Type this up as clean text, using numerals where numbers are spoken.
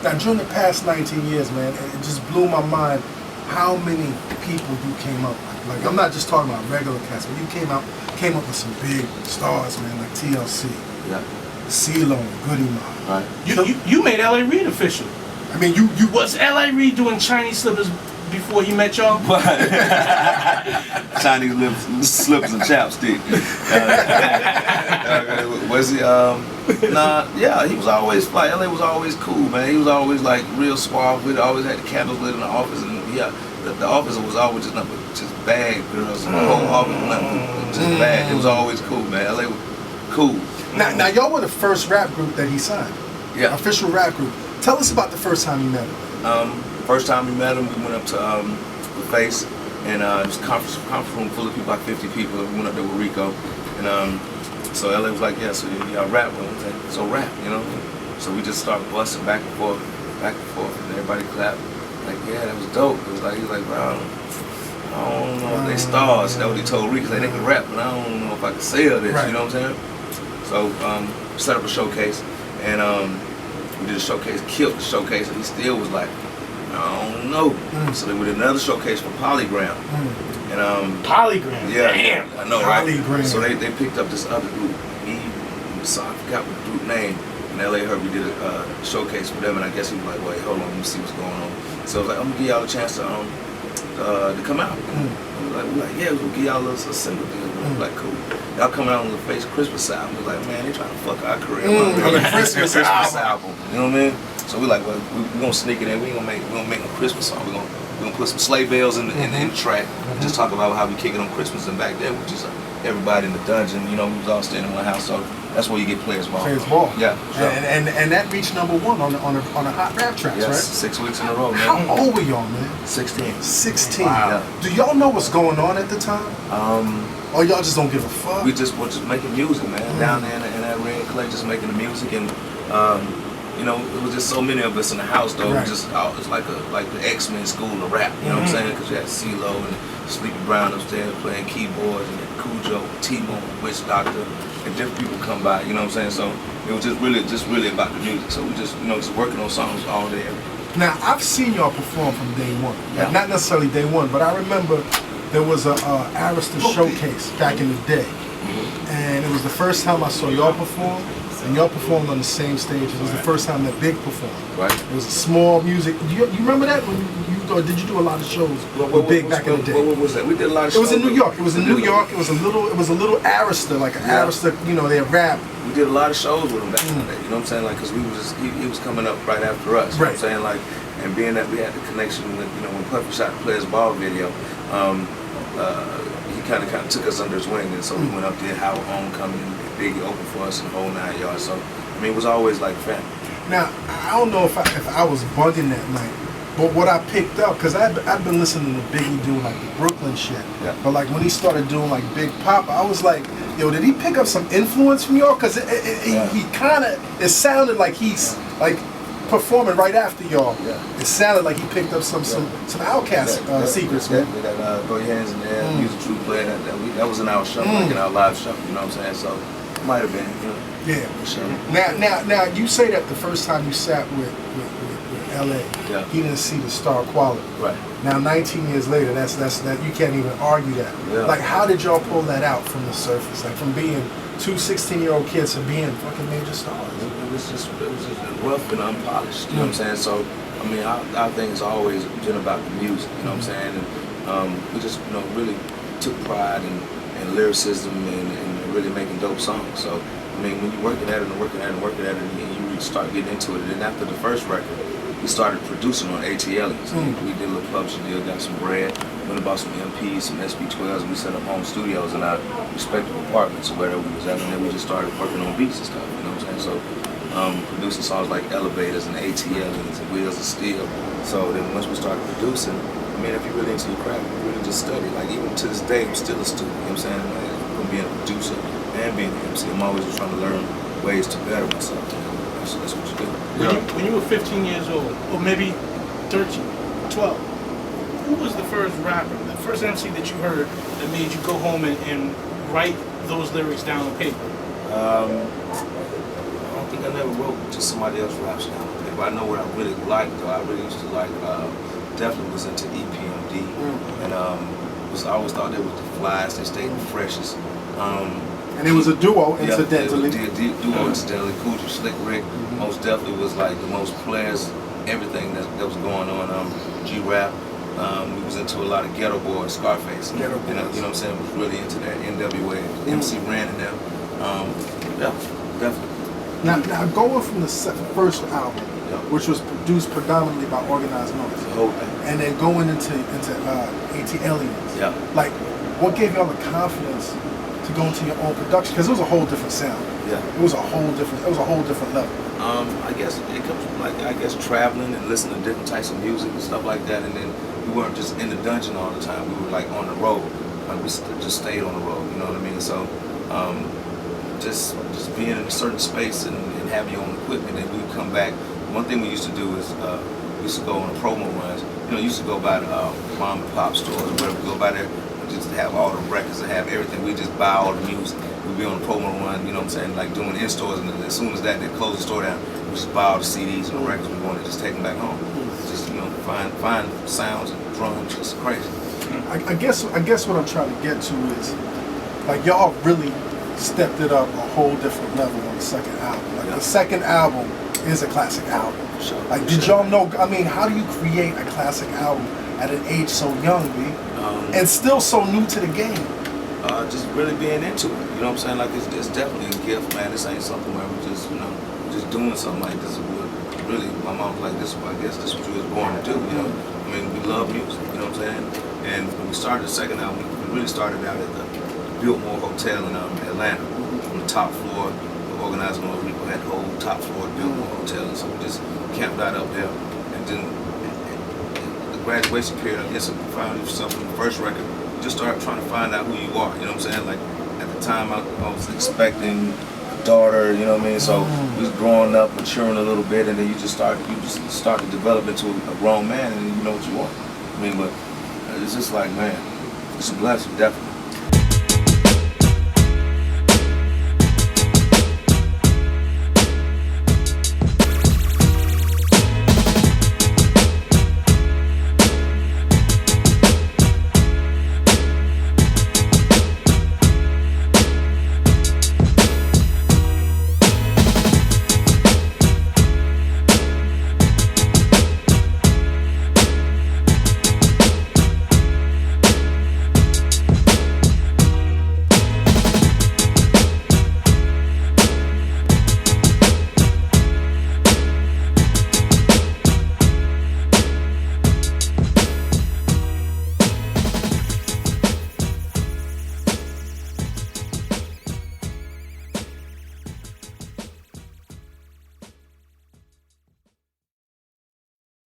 Now, during the past 19 years, man, it just blew my mind how many people you came up with. Like, I'm not just talking about regular cats, but you came up with some big stars, man, like TLC, yeah, CeeLo, Goody Mob. Right. You made L.A. Reid official. I mean, you was L.A. Reid doing Chinese slippers before he met y'all? Chinese slippers and chapstick. Was he? Nah, yeah, he was always like, LA was always cool, man. He was always like real suave. We always had the candles lit in the office, and yeah, the office was always just nothing but just bad girls. The whole office was nothing but just bad. It was always cool, man. LA was cool. Now y'all were the first rap group that he signed. Yeah. Official rap group. Tell us about the first time you met him. First time we met him, we went up to the Face, and it was a conference room full of people, like 50 people. We went up there with Rico, and so LA was like, yeah, so y'all rap. We was like, so rap, you know? So we just started busting back and forth, and everybody clapped. Like, yeah, that was dope. It was like, he was like, bro, I don't know if they stars. That's what he told Rico, like, they can rap, but I don't know if I can sell this, you know what I'm saying? So set up a showcase, and we did a showcase, killed the showcase, and he still was like, I don't know. So then we did another showcase for Polygram. And Polygram? Yeah, damn. I know, Polygram. Right? So they picked up this other group, so I forgot what the group name. And LA heard we did a showcase for them, and I guess he was like, wait, hold on, let me see what's going on. So I was like, I'm gonna give y'all a chance to come out. We're like, yeah, we'll give y'all a single deal. We're like, cool. Y'all coming out on the Face Christmas album. We're like, man, they trying to fuck our career. Christmas album. You know what I mean? So we're like, well, we're gonna sneak it in. We're gonna make a Christmas song. We're gonna put some sleigh bells in the track. Just talk about how we kick it on Christmas. And back then, we just everybody in the dungeon. You know, we was all staying in one house. So that's where you get Players Ball. Players Ball. Yeah. Sure. And that reached #1 on a hot rap tracks, yes, right? 6 weeks in a row, man. How old were y'all, man? 16. 16. Wow. Yeah. Do y'all know what's going on at the time? Or y'all just don't give a fuck? We just were just making music, man. Down there in that red clay, just making the music, and you know, it was just so many of us in the house, though. Right. Just it's like the X-Men school of rap. You know what I'm saying? Because you had CeeLo and Sleepy Brown upstairs playing keyboards, and then Cujo, T-Mo, Witch Doctor, and different people come by. You know what I'm saying? So it was just really about the music. So we just just working on songs all day. Now I've seen y'all perform from day one. Yeah. Not necessarily day one, but I remember there was a Arista showcase back in the day, and it was the first time I saw y'all perform. And y'all performed on the same stage. It was the first time that Big performed. Right. It was a small music. You remember that? Or did you do a lot of shows with Big back in the day? What was that? We did a lot of shows. It was in New York. It was in New York. It was a little Arista, like an Arista. You know, they rap. We did a lot of shows with him back in the day. You know what I'm saying? Like, cause we was he was coming up right after us. You know what I'm saying? Like, and being that we had the connection with when Puffy shot the Players Ball video, he kind of took us under his wing, and so we went up there, Howard Homecoming, Biggie opened for us in the whole 9 yards. So I mean, it was always like family. Now I don't know if I was bugging that night, but what I picked up, because I've been listening to Biggie do like the Brooklyn shit, but like when he started doing like Big Papa, I was like, yo, did he pick up some influence from y'all? Because he kind of, it sounded like he's like performing right after y'all. It sounded like he picked up some Outkast secrets, man. They got Throw Your Hands in the Air, Use a True Player. That was in our show, like in our live show. You know what I'm saying? So it might have been. Yeah. Sure. Now you say that the first time you sat with LA, he didn't see the star quality. Right. Now 19 years later, that's you can't even argue that. Yeah. Like, how did y'all pull that out from the surface? Like, from being two 16-year-old kids to being fucking major stars. It was just rough and unpolished. You know what I'm saying? So I mean, our thing's always been about the music. You know what I'm saying? And we just really took pride in lyricism and really making dope songs. So I mean, when you're working at it and working at it, and you really start getting into it. And then after the first record, we started producing on ATLs. We did a little publishing deal, got some bread, went and bought some MPs, some SB12s, and we set up home studios in our respective apartments or wherever we was at. And then we just started working on beats and stuff. You know what I'm saying? So producing songs like Elevators and ATLs and Wheels of Steel. So then once we started producing, I mean, if you're really into your craft, you really just study. Like, even to this day, I'm still a student. You know what I'm saying? Like, from being a producer and being an MC, I'm always just trying to learn ways to better myself. That's what you do. When you were 15 years old, or maybe 13, 12, who was the first rapper, the first MC that you heard that made you go home and write those lyrics down on paper? I don't think I never wrote to somebody else's rap style. Okay? But I know what I really liked, though. I really used to like, definitely was into EPMD. And I always thought they was the flyest, they stayed the freshest. And it was a duo, incidentally. Yeah, it was a duo, incidentally. Cool Slick Rick most definitely was like the most players, everything that was going on. G-Rap. We was into a lot of Ghetto Boys, Scarface. Ghetto Boys. You know what I'm saying? Was really into that NWA, MC Ren and them. Yeah, definitely. Now going from the first album, which was produced predominantly by Organized Noise, The whole thing. and then going into AT Aliens. Yeah. Like, what gave y'all the confidence to go into your own production? Because it was a whole different sound. Yeah. It was a whole different level. I guess it comes from traveling and listening to different types of music and stuff like that, and then we weren't just in the dungeon all the time. We were like on the road. Like, we just stayed on the road. You know what I mean? So just being in a certain space and having your own equipment, and we would come back. One thing we used to do is we used to go on promo runs. You know, used to go by the mom and pop stores or whatever. We go by there and just have all the records and have everything. We just buy all the music. We'd be on a promo run, you know what I'm saying, like doing in-stores, and as soon as that, they close the store down, we just buy all the CDs and the records we want to just take them back home. Just, you know, find sounds and drums, just crazy. I guess what I'm trying to get to is, like, y'all really stepped it up a whole different level on the second album. Like, the second album is a classic album. Sure. Like, did y'all know, I mean, how do you create a classic album at an age so young, B? And still so new to the game? Just really being into it, you know what I'm saying? Like, it's definitely a gift, man. This ain't something where we're just, you know, just doing something like this. Really, my mom's like, I guess this is what you was born to do, you know? I mean, we love music, you know what I'm saying? And when we started the second album, we really started out at the Biltmore Hotel in Atlanta. On the top floor, the Organized Noise people had the whole top floor of Biltmore Hotel, and so we just camped out up there. And then the graduation period, I guess I found yourself in the first record. Just start trying to find out who you are, you know what I'm saying? Like, at the time, I was expecting a daughter, you know what I mean? So we was growing up, maturing a little bit, and then you just start to develop into a grown man, and you know what you want. I mean, but it's just like, man, it's a blessing, definitely.